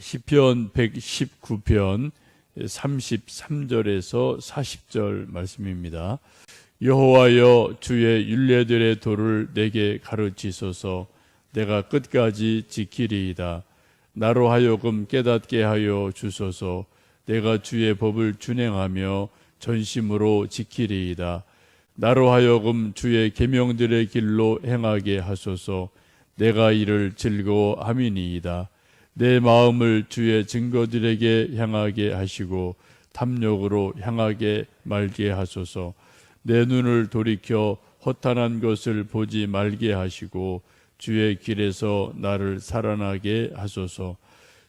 시편 119편 33절에서 40절 말씀입니다. 여호와여, 주의 율례들의 도를 내게 가르치소서. 내가 끝까지 지키리이다. 나로 하여금 깨닫게 하여 주소서. 내가 주의 법을 준행하며 전심으로 지키리이다. 나로 하여금 주의 계명들의 길로 행하게 하소서. 내가 이를 즐거워함이니이다. 내 마음을 주의 증거들에게 향하게 하시고 탐욕으로 향하게 말게 하소서. 내 눈을 돌이켜 허탄한 것을 보지 말게 하시고 주의 길에서 나를 살아나게 하소서.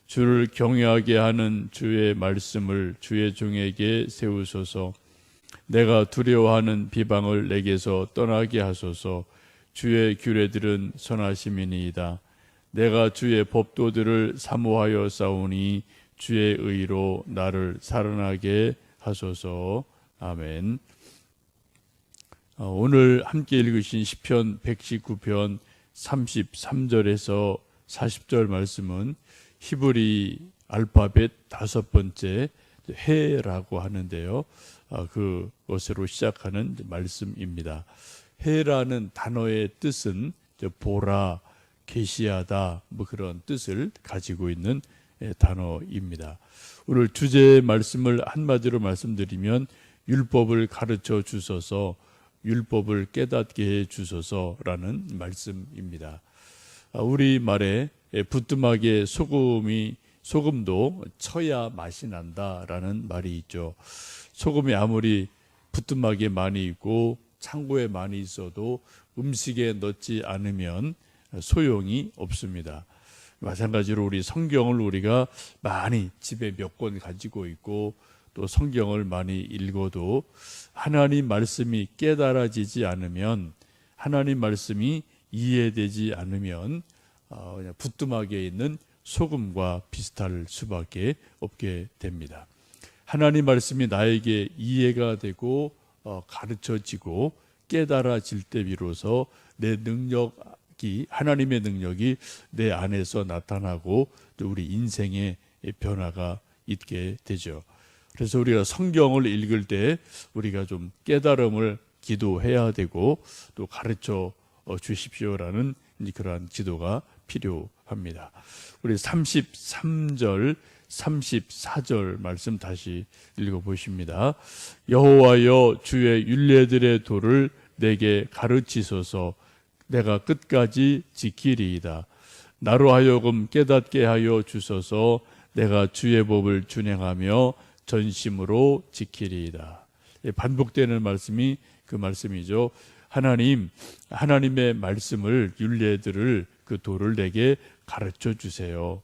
주를 경외하게 하는 주의 말씀을 주의 종에게 세우소서. 내가 두려워하는 비방을 내게서 떠나게 하소서. 주의 규례들은 선하심이니이다. 내가 주의 법도들을 사모하여 싸우니 주의 의로 나를 살아나게 하소서. 아멘. 오늘 함께 읽으신 시편 119편 33절에서 40절 말씀은 히브리 알파벳 5번째 해라고 하는데요. 그것으로 시작하는 말씀입니다. 해라는 단어의 뜻은 보라, 계시하다, 그런 뜻을 가지고 있는 단어입니다. 오늘 주제의 말씀을 한마디로 말씀드리면 율법을 가르쳐 주소서, 율법을 깨닫게 해 주소서라는 말씀입니다. 우리 말에 부뚜막에 소금도 쳐야 맛이 난다라는 말이 있죠. 소금이 아무리 부뚜막에 많이 있고 창고에 많이 있어도 음식에 넣지 않으면 소용이 없습니다. 마찬가지로 우리 성경을 우리가 많이 집에 몇 권 가지고 있고 또 성경을 많이 읽어도 하나님 말씀이 깨달아지지 않으면, 하나님 말씀이 이해되지 않으면 그냥 부뚜막에 있는 소금과 비슷할 수밖에 없게 됩니다. 하나님 말씀이 나에게 이해가 되고 가르쳐지고 깨달아질 때 비로소 내 능력이, 하나님의 능력이 내 안에서 나타나고 또 우리 인생의 변화가 있게 되죠. 그래서 우리가 성경을 읽을 때 우리가 좀 깨달음을 기도해야 되고 또 가르쳐 주십시오라는 그러한 기도가 필요합니다. 우리 33절 34절 말씀 다시 읽어보십니다. 여호와여, 주의 율례들의 도를 내게 가르치소서. 내가 끝까지 지키리이다. 나로 하여금 깨닫게 하여 주소서. 내가 주의 법을 준행하며 전심으로 지키리이다. 반복되는 말씀이 그 말씀이죠. 하나님의 말씀을, 율례들을, 그 도를 내게 가르쳐 주세요.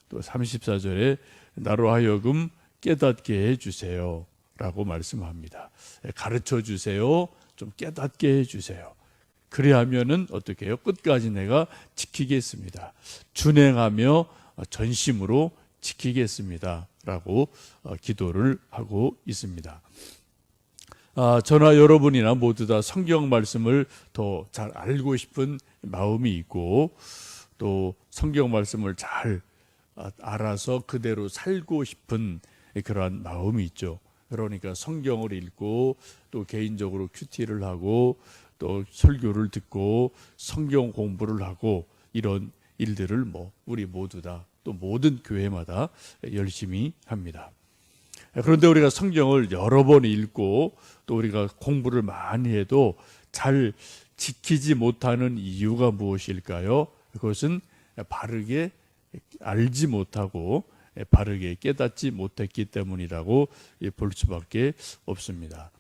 또 34절에 나로 하여금 깨닫게 해주세요 라고 말씀합니다. 가르쳐 주세요. 좀 깨닫게 해주세요. 그래야 하면은 어떻게 해요? 끝까지 내가 지키겠습니다. 준행하며 전심으로 지키겠습니다 라고 기도를 하고 있습니다. 저나 여러분이나 모두 다 성경 말씀을 더 잘 알고 싶은 마음이 있고 또 성경 말씀을 잘 알아서 그대로 살고 싶은 그러한 마음이 있죠. 그러니까 성경을 읽고 또 개인적으로 큐티를 하고 또 설교를 듣고 성경 공부를 하고 이런 일들을 우리 모두 다 또 모든 교회마다 열심히 합니다. 그런데 우리가 성경을 여러 번 읽고 또 우리가 공부를 많이 해도 잘 지키지 못하는 이유가 무엇일까요? 그것은 바르게 알지 못하고 바르게 깨닫지 못했기 때문이라고 볼 수밖에 없습니다.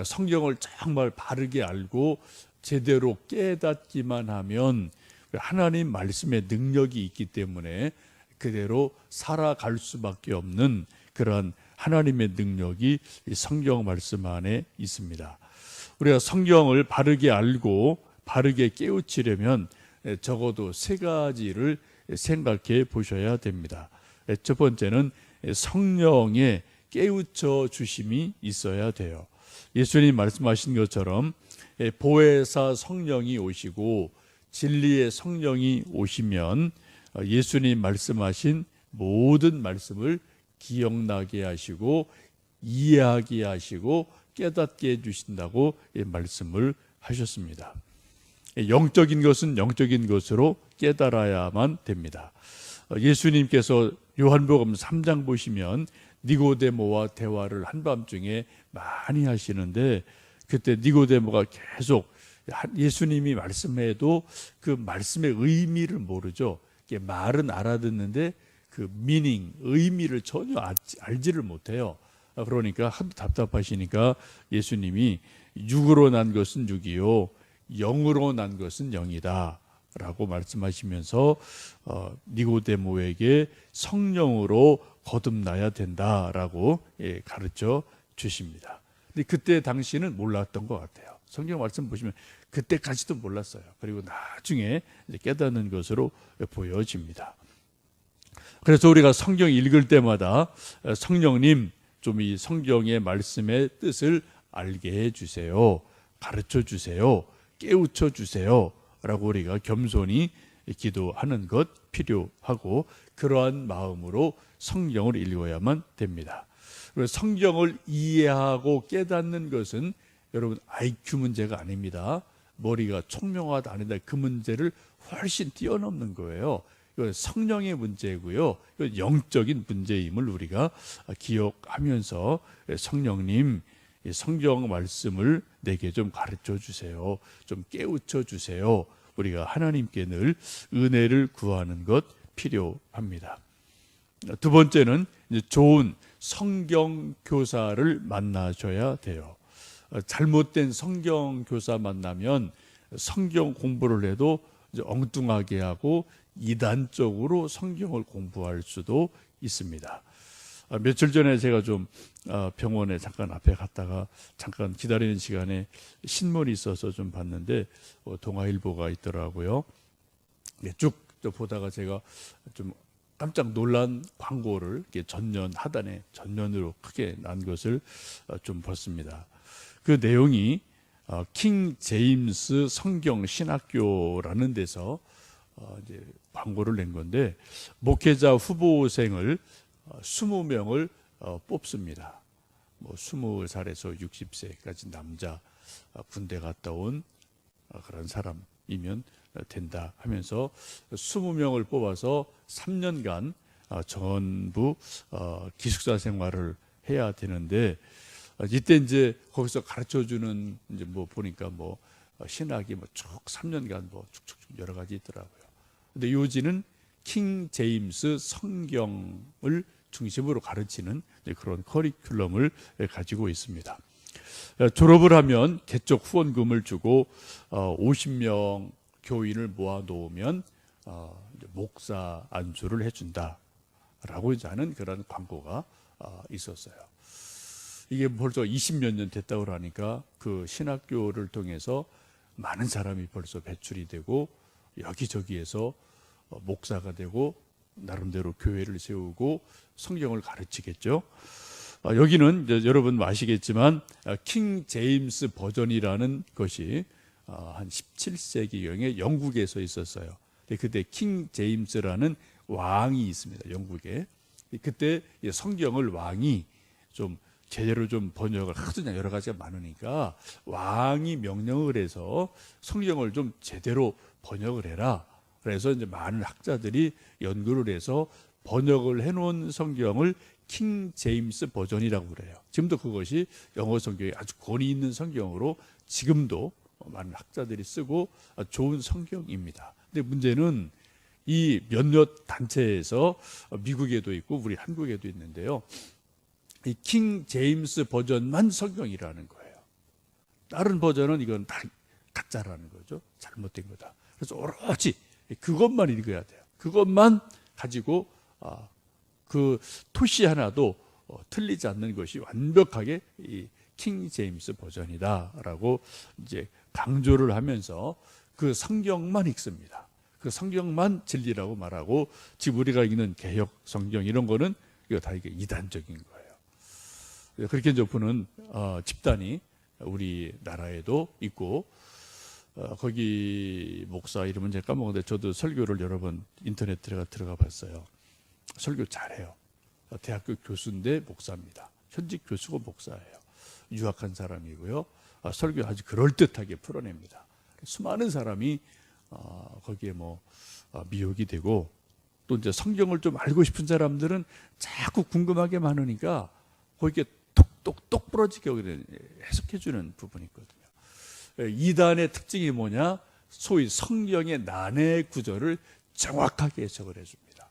성경을 정말 바르게 알고 제대로 깨닫기만 하면 하나님 말씀의 능력이 있기 때문에 그대로 살아갈 수밖에 없는 그런 하나님의 능력이 성경 말씀 안에 있습니다. 우리가 성경을 바르게 알고 바르게 깨우치려면 적어도 3가지를 생각해 보셔야 됩니다. 첫 번째는 성령의 깨우쳐 주심이 있어야 돼요. 예수님 말씀하신 것처럼 보혜사 성령이 오시고 진리의 성령이 오시면 예수님 말씀하신 모든 말씀을 기억나게 하시고 이해하게 하시고 깨닫게 해주신다고 말씀을 하셨습니다. 영적인 것은 영적인 것으로 깨달아야만 됩니다. 예수님께서 요한복음 3장 보시면 니고데모와 대화를 한밤중에 많이 하시는데, 그때 니고데모가 계속 예수님이 말씀해도 그 말씀의 의미를 모르죠. 말은 알아듣는데 그 미닝, 의미를 전혀 알지를 못해요. 그러니까 하도 답답하시니까 예수님이 육으로 난 것은 육이요 영으로 난 것은 영이다 라고 말씀하시면서 니고데모에게 성령으로 거듭나야 된다라고 가르쳐 주십니다. 근데 그때 당시는 몰랐던 것 같아요. 성경 말씀 보시면 그때까지도 몰랐어요. 그리고 나중에 깨닫는 것으로 보여집니다. 그래서 우리가 성경 읽을 때마다 성령님 좀 이 성경의 말씀의 뜻을 알게 해주세요, 가르쳐 주세요, 깨우쳐 주세요 라고 우리가 겸손히 기도하는 것 필요하고, 그러한 마음으로 성경을 읽어야만 됩니다. 성경을 이해하고 깨닫는 것은 여러분 IQ 문제가 아닙니다. 머리가 총명하다 아니다, 그 문제를 훨씬 뛰어넘는 거예요. 이건 성령의 문제고요, 이건 영적인 문제임을 우리가 기억하면서 성령님, 성경 말씀을 내게 좀 가르쳐 주세요, 좀 깨우쳐 주세요, 우리가 하나님께 늘 은혜를 구하는 것 필요합니다. 두 번째는 이제 좋은 성경 교사를 만나셔야 돼요. 잘못된 성경 교사 만나면 성경 공부를 해도 이제 엉뚱하게 하고 이단적으로 성경을 공부할 수도 있습니다. 며칠 전에 제가 좀 병원에 잠깐 앞에 갔다가 잠깐 기다리는 시간에 신문이 있어서 좀 봤는데 동아일보가 있더라고요. 쭉 보다가 제가 좀 깜짝 놀란 광고를 이렇게 전면 하단에 전면으로 크게 난 것을 좀 봤습니다. 그 내용이 킹 제임스 성경 신학교라는 데서 이제 광고를 낸 건데, 목회자 후보생을 20명을 뽑습니다. 뭐 20살에서 60세까지 남자, 군대 갔다 온 그런 사람이면 된다 하면서 20명을 뽑아서 3년간 전부 기숙사 생활을 해야 되는데, 이때 이제 거기서 가르쳐 주는 이제 뭐 보니까 뭐 신학이 뭐 쭉 3년간 뭐 쭉쭉 여러 가지 있더라고요. 근데 요지는 킹 제임스 성경을 중심으로 가르치는 그런 커리큘럼을 가지고 있습니다. 졸업을 하면 개척 후원금을 주고 50명 교인을 모아 놓으면 목사 안수를 해준다라고 하는 그런 광고가 있었어요. 이게 벌써 20몇 년 됐다고 하니까 그 신학교를 통해서 많은 사람이 벌써 배출이 되고 여기저기에서 목사가 되고 나름대로 교회를 세우고 성경을 가르치겠죠. 여기는 이제 여러분 아시겠지만 킹 제임스 버전이라는 것이 한 17세기경에 영국에서 있었어요. 그때 킹 제임스라는 왕이 있습니다, 영국에. 그때 성경을 왕이 좀 제대로 좀 번역을 하도 여러 가지가 많으니까 왕이 명령을 해서 성경을 좀 제대로 번역을 해라. 그래서 이제 많은 학자들이 연구를 해서 번역을 해놓은 성경을 킹 제임스 버전이라고 그래요. 지금도 그것이 영어 성경이 아주 권위 있는 성경으로 지금도 많은 학자들이 쓰고 좋은 성경입니다. 근데 문제는 이 몇몇 단체에서 미국에도 있고 우리 한국에도 있는데요, 이 킹 제임스 버전만 성경이라는 거예요. 다른 버전은 이건 다 가짜라는 거죠. 잘못된 거다. 그래서 오로지 그것만 읽어야 돼요. 그것만 가지고 그 토시 하나도 틀리지 않는 것이 완벽하게 이 킹 제임스 버전이다라고 이제 강조를 하면서 그 성경만 읽습니다. 그 성경만 진리라고 말하고, 지금 우리가 읽는 개역 성경 이런 거는 이거 다 이게 이단적인 거예요. 그렇게 이제 보는 집단이 우리나라에도 있고, 거기 목사 이름은 제가 까먹었는데 저도 설교를 여러 번 인터넷 들어가 봤어요. 설교 잘해요. 대학교 교수인데 목사입니다. 현직 교수고 목사예요. 유학한 사람이고요. 설교 아주 그럴듯하게 풀어냅니다. 수많은 사람이 거기에 미혹이 되고, 또 이제 성경을 좀 알고 싶은 사람들은 자꾸 궁금하게 많으니까 거기에 똑똑똑 부러지게 해석해주는 부분이 있거든요. 이단의 특징이 뭐냐? 소위 성경의 난해 구절을 정확하게 해석을 해줍니다.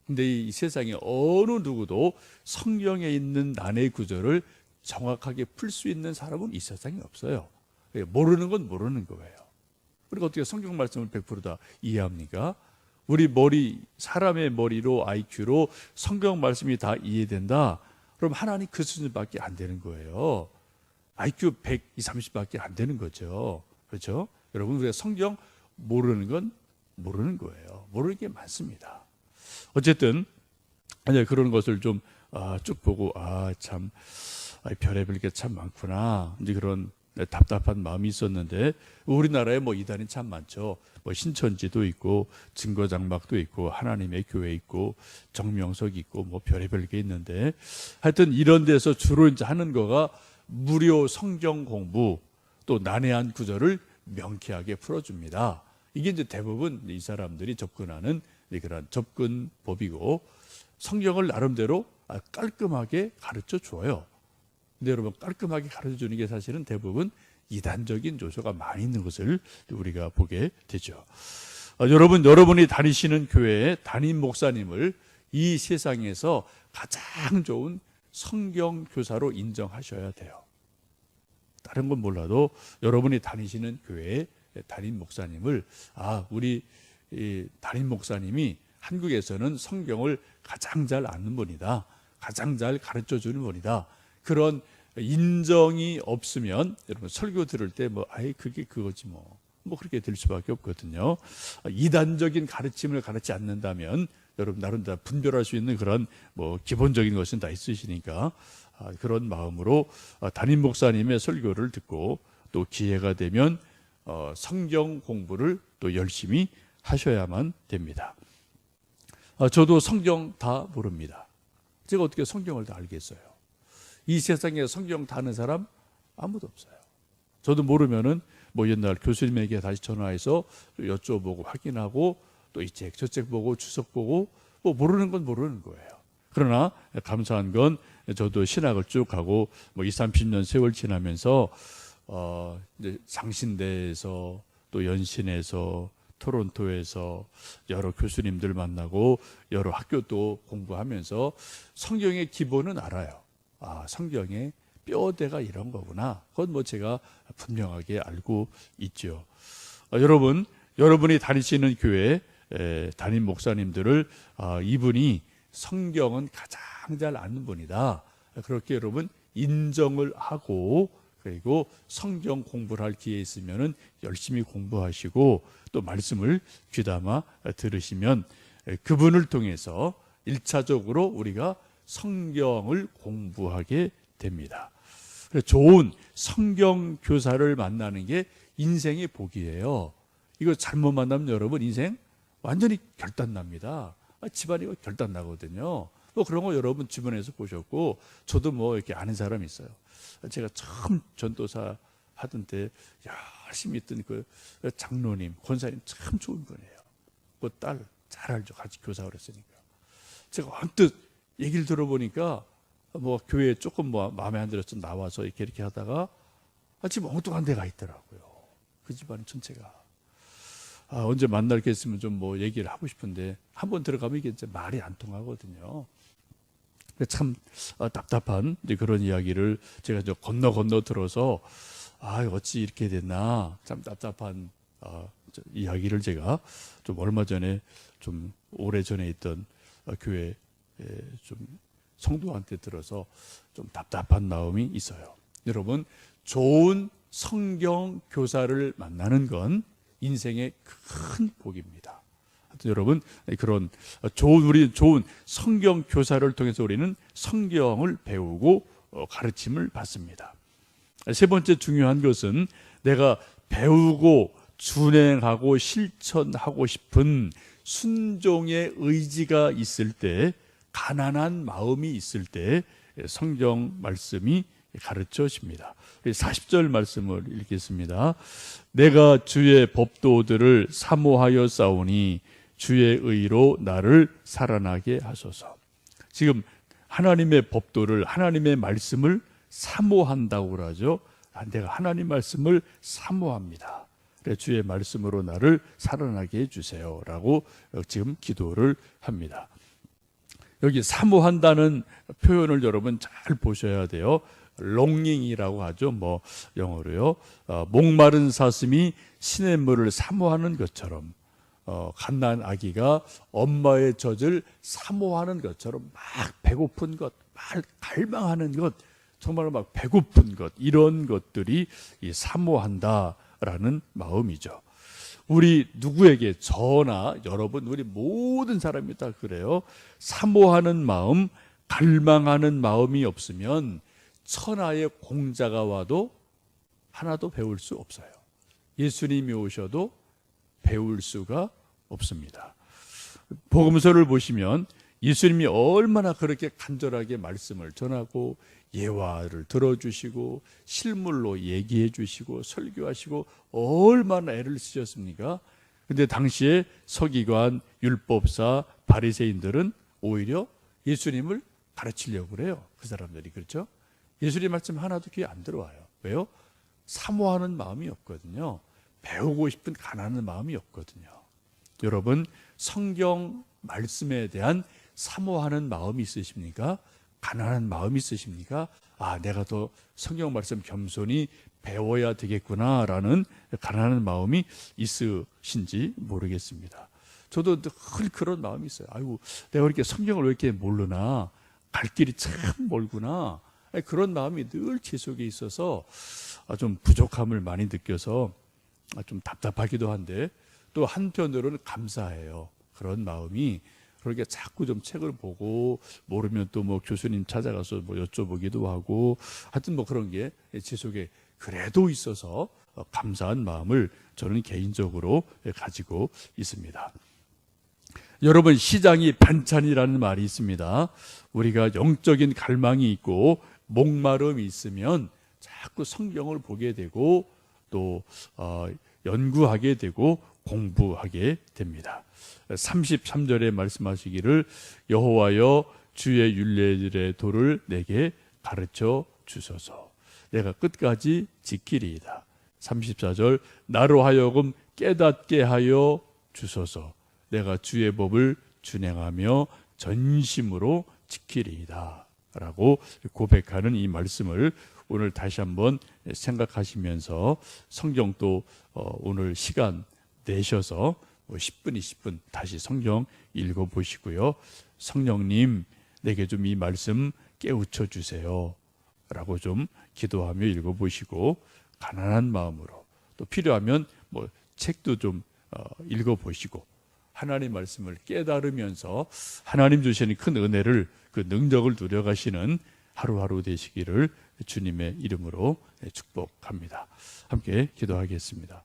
근데 이 세상에 어느 누구도 성경에 있는 난해 구절을 정확하게 풀 수 있는 사람은 이 세상에 없어요. 모르는 건 모르는 거예요. 우리가 어떻게 성경 말씀을 100% 다 이해합니까? 우리 사람의 머리로, IQ로 성경 말씀이 다 이해된다? 그럼 하나님 그 수준밖에 안 되는 거예요. IQ 120, 30밖에 안 되는 거죠. 그렇죠? 여러분, 우리가 성경 모르는 건 모르는 거예요. 모르는 게 많습니다. 어쨌든 그런 것을 좀 쭉 보고 참 별의별 게 참 많구나, 이제 그런 답답한 마음이 있었는데, 우리나라에 이단이 참 많죠. 신천지도 있고 증거장막도 있고 하나님의 교회 있고 정명석 있고 별의별 게 있는데, 하여튼 이런 데서 주로 이제 하는 거가 무료 성경 공부, 또 난해한 구절을 명쾌하게 풀어줍니다. 이게 이제 대부분 이 사람들이 접근하는 그런 접근법이고, 성경을 나름대로 깔끔하게 가르쳐 줘요. 근데 여러분, 깔끔하게 가르쳐 주는 게 사실은 대부분 이단적인 요소가 많이 있는 것을 우리가 보게 되죠. 여러분이 다니시는 교회의 담임 목사님을 이 세상에서 가장 좋은 성경 교사로 인정하셔야 돼요. 다른 건 몰라도 여러분이 다니시는 교회의 담임 목사님을 우리 담임 목사님이 한국에서는 성경을 가장 잘 아는 분이다, 가장 잘 가르쳐 주는 분이다, 그런 인정이 없으면 여러분 설교 들을 때 그게 그거지 그렇게 될 수밖에 없거든요. 이단적인 가르침을 가르치지 않는다면 여러분 나름 다 분별할 수 있는 그런 기본적인 것은 다 있으시니까, 그런 마음으로 담임 목사님의 설교를 듣고, 또 기회가 되면 성경 공부를 또 열심히 하셔야만 됩니다. 저도 성경 다 모릅니다. 제가 어떻게 성경을 다 알겠어요? 이 세상에 성경 다 아는 사람 아무도 없어요. 저도 모르면은 옛날 교수님에게 다시 전화해서 여쭤보고 확인하고, 또 이 책, 저 책 보고 주석 보고, 모르는 건 모르는 거예요. 그러나 감사한 건 저도 신학을 쭉 하고 20, 30년 세월 지나면서 이제 장신대에서, 또 연신에서, 토론토에서 여러 교수님들 만나고 여러 학교도 공부하면서 성경의 기본은 알아요. 성경의 뼈대가 이런 거구나. 그건 제가 분명하게 알고 있죠. 여러분이 다니시는 교회 담임 목사님들을 이분이 성경은 가장 잘 아는 분이다, 그렇게 여러분 인정을 하고, 그리고 성경 공부를 할 기회 있으면은 열심히 공부하시고, 또 말씀을 귀담아 들으시면 그분을 통해서 1차적으로 우리가 성경을 공부하게 됩니다. 좋은 성경 교사를 만나는 게 인생의 복이에요. 이거 잘못 만나면 여러분 인생 완전히 결단납니다. 집안이 결단나거든요. 그런 거 여러분 주변에서 보셨고, 저도 이렇게 아는 사람이 있어요. 제가 처음 전도사 하던 때 열심히 있던 그 장로님, 권사님 참 좋은 분이에요. 그 딸 잘 알죠. 같이 교사를 했으니까. 제가 언뜻 얘기를 들어보니까 교회에 조금 마음에 안 들어서 나와서 이렇게 하다가 지금 엉뚱한 데가 있더라고요. 그 집안 전체가. 언제 만날 게 있으면 좀 얘기를 하고 싶은데, 한번 들어가면 이게 이제 말이 안 통하거든요. 참 답답한 그런 이야기를 제가 건너 들어서 어찌 이렇게 됐나, 참 답답한 이야기를 제가 좀 얼마 전에, 좀 오래 전에 있던 교회 좀 성도한테 들어서 좀 답답한 마음이 있어요. 여러분, 좋은 성경 교사를 만나는 건 인생의 큰 복입니다. 여러분, 그런 좋은 성경 교사를 통해서 우리는 성경을 배우고 가르침을 받습니다. 세 번째 중요한 것은 내가 배우고 준행하고 실천하고 싶은 순종의 의지가 있을 때, 가난한 마음이 있을 때 성경 말씀이 가르쳐 줍니다. 40절 말씀을 읽겠습니다. 내가 주의 법도들을 사모하여 싸우니 주의 의로 나를 살아나게 하소서. 지금 하나님의 법도를, 하나님의 말씀을 사모한다고 그러죠. 내가 하나님 말씀을 사모합니다. 주의 말씀으로 나를 살아나게 해주세요 라고 지금 기도를 합니다. 여기 사모한다는 표현을 여러분 잘 보셔야 돼요. longing이라고 하죠. 영어로요. 목마른 사슴이 시냇물을 사모하는 것처럼, 갓난 아기가 엄마의 젖을 사모하는 것처럼 막 배고픈 것, 막 갈망하는 것, 정말 막 배고픈 것, 이런 것들이 이 사모한다라는 마음이죠. 우리 누구에게, 저나 여러분, 우리 모든 사람이 다 그래요. 사모하는 마음, 갈망하는 마음이 없으면 천하의 공자가 와도 하나도 배울 수 없어요. 예수님이 오셔도 배울 수가 없습니다. 복음서를 보시면 예수님이 얼마나 그렇게 간절하게 말씀을 전하고 예화를 들어주시고 실물로 얘기해 주시고 설교하시고 얼마나 애를 쓰셨습니까? 근데 당시에 서기관, 율법사, 바리새인들은 오히려 예수님을 가르치려고 그래요. 그 사람들이. 그렇죠? 예수님 말씀 하나도 귀에 안 들어와요. 왜요? 사모하는 마음이 없거든요. 배우고 싶은 가난한 마음이 없거든요. 여러분, 성경 말씀에 대한 사모하는 마음이 있으십니까? 가난한 마음이 있으십니까? 내가 더 성경 말씀 겸손히 배워야 되겠구나라는 가난한 마음이 있으신지 모르겠습니다. 저도 늘 그런 마음이 있어요. 아이고, 내가 이렇게 성경을 왜 이렇게 모르나? 갈 길이 참 멀구나. 그런 마음이 늘 제 속에 있어서 좀 부족함을 많이 느껴서 좀 답답하기도 한데, 또 한편으로는 감사해요. 그런 마음이. 그렇게 자꾸 좀 책을 보고 모르면 또 교수님 찾아가서 여쭤보기도 하고, 하여튼 그런 게 제 속에 그래도 있어서 감사한 마음을 저는 개인적으로 가지고 있습니다. 여러분, 시장이 반찬이라는 말이 있습니다. 우리가 영적인 갈망이 있고 목마름이 있으면 자꾸 성경을 보게 되고 또 연구하게 되고 공부하게 됩니다. 33절에 말씀하시기를 여호와여 주의 율례들의 도를 내게 가르쳐 주소서. 내가 끝까지 지키리이다. 34절 나로 하여금 깨닫게 하여 주소서. 내가 주의 법을 준행하며 전심으로 지키리이다 라고 고백하는 이 말씀을 오늘 다시 한번 생각하시면서 성경 또 오늘 시간 내셔서 10분, 20분 다시 성경 읽어보시고요. 성령님, 내게 좀 이 말씀 깨우쳐 주세요 라고 좀 기도하며 읽어보시고, 가난한 마음으로 또 필요하면 책도 좀 읽어보시고 하나님 말씀을 깨달으면서 하나님 주시는 큰 은혜를, 그 능력을 누려가시는 하루하루 되시기를 주님의 이름으로 축복합니다. 함께 기도하겠습니다.